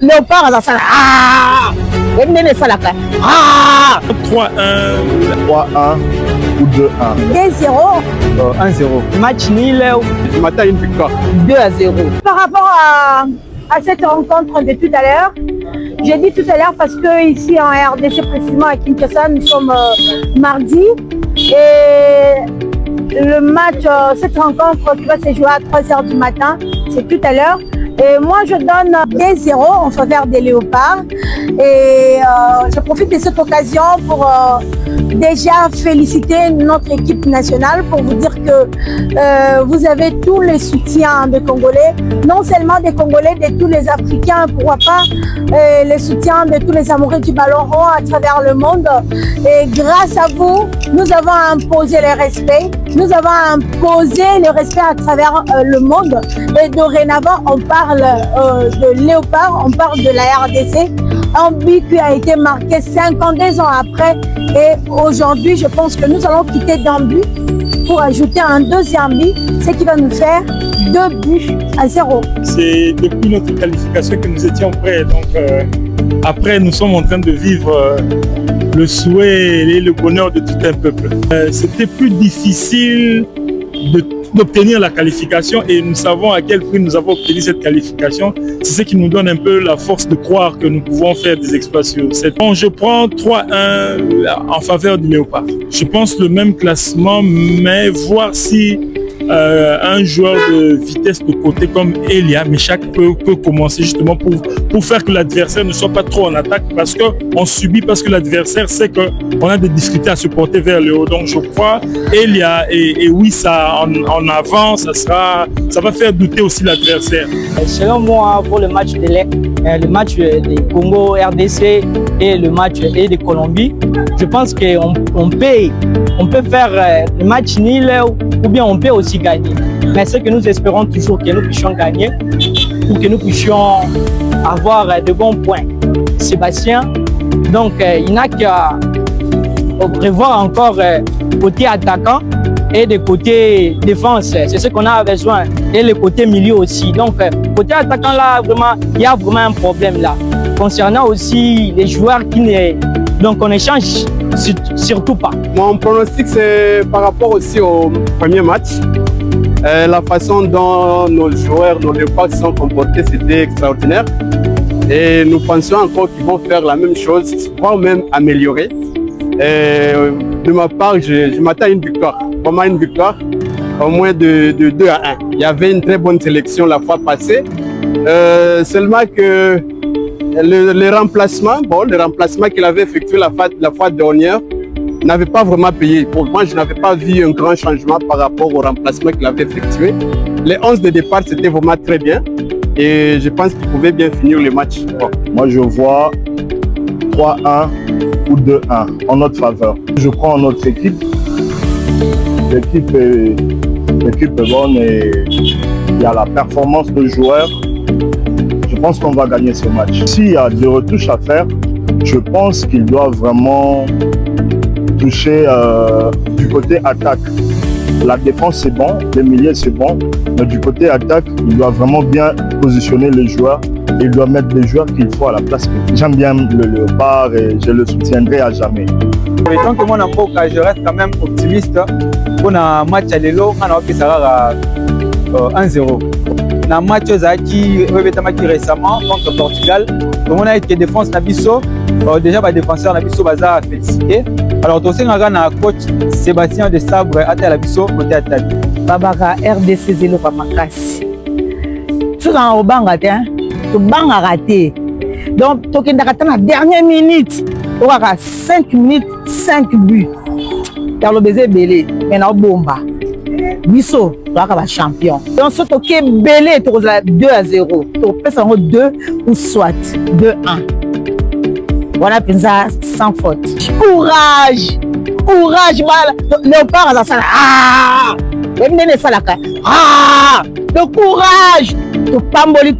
Léopard à ça. Ah! Et mener ça là. Ah! 3-1. 3-1 ou 2-1. 2-0. 1-0. Match nul. Je m'attends à une victoire. 2-0. Par rapport à cette rencontre de tout à l'heure, j'ai dit tout à l'heure parce que ici en RDC, précisément à Kinshasa, nous sommes mardi et le match, cette rencontre qui va se jouer à 3h du matin, c'est tout à l'heure. Et moi, je donne 2-0 en faveur des Léopards. Et je profite de cette occasion pour déjà féliciter notre équipe nationale pour vous dire que vous avez tous les soutiens des Congolais, non seulement des Congolais, de tous les Africains, pourquoi pas les soutiens de tous les amoureux du ballon rond à travers le monde. Et grâce à vous, nous avons imposé le respect. Nous avons imposé le respect à travers le monde. Et dorénavant, on parle de Léopard, on parle de la RDC. Un but qui a été marqué 52 ans après. Et aujourd'hui, je pense que nous allons quitter d'un but pour ajouter un deuxième but, ce qui va nous faire 2-0. C'est depuis notre qualification que nous étions prêts. Donc après, nous sommes en train de vivre le souhait et le bonheur de tout un peuple. C'était plus difficile d'obtenir la qualification et nous savons à quel prix nous avons obtenu cette qualification. C'est ce qui nous donne un peu la force de croire que nous pouvons faire des exploits sur cette. Bon, je prends 3-1 en faveur du Léopard. Je pense le même classement, mais voir si un joueur de vitesse de côté comme Elia Meshak peut commencer justement pour faire que l'adversaire ne soit pas trop en attaque parce qu'on subit, parce que l'adversaire sait qu'on a des difficultés à se porter vers le haut. Donc je crois Elia et Wissa en avant, ça va faire douter aussi l'adversaire. Selon moi, pour le match de Congo RDC et le match de Colombie, je pense qu'on peut faire le match nul ou bien on peut aussi gagner. Mais ce que nous espérons toujours, que nous puissions gagner pour que nous puissions avoir de bons points. Sébastien, donc il n'a qu'à prévoir encore côté attaquant et de côté défense. C'est ce qu'on a besoin. Et le côté milieu aussi. Donc côté attaquant là, vraiment, il y a vraiment un problème là. Concernant aussi les joueurs qui ne... Donc on échange surtout pas. Mon pronostic, c'est par rapport aussi au premier match. La façon dont nos joueurs, nos Léopards se sont comportés, c'était extraordinaire. Et nous pensions encore qu'ils vont faire la même chose, voire même améliorer. De ma part, je m'attends à une victoire. Vraiment une victoire, au moins de 2-1. Il y avait une très bonne sélection la fois passée. Seulement que le remplacement qu'il avait effectué la fois dernière n'avait pas vraiment payé. Pour moi, je n'avais pas vu un grand changement par rapport au remplacement qu'il avait effectué. Les 11 de départ, c'était vraiment très bien. Et je pense qu'il pouvait bien finir le match. Moi, je vois 3-1 ou 2-1 en notre faveur. Je prends notre équipe. L'équipe est bonne et il y a la performance de joueurs. Je pense qu'on va gagner ce match. S'il y a des retouches à faire, je pense qu'il doit vraiment toucher du côté attaque. La défense c'est bon, le milieu c'est bon, mais du côté attaque, il doit vraiment bien positionner les joueurs. Il doit mettre les joueurs qu'il faut à la place. J'aime bien le Léopard et je le soutiendrai à jamais. Tant que moi, je reste quand même optimiste pour un match à l'élo, on sera 1-0. Dans le match qui récemment contre Portugal, on a été défense Nabiso, déjà les défenseurs Nabiso baza félicité. Alors aussi on a un coach Sébastien de Sabre à Nabiso côté attaque. Babaka RDC zélo pamakasi. Tout en obanga tiens, tout banga raté. Donc toki ndakata na dernière minute, on a 5 minutes 5 buts. Dans le baiser belé, mais na bomba. Biso, tu es champion. Donc, ce qui est belé, tu as 2-0. Tu peux 2 ou soit 2-1. Voilà, sans faute. Courage! Courage! Léopard, ça sera. Ah! Le courage! Tu pamboli.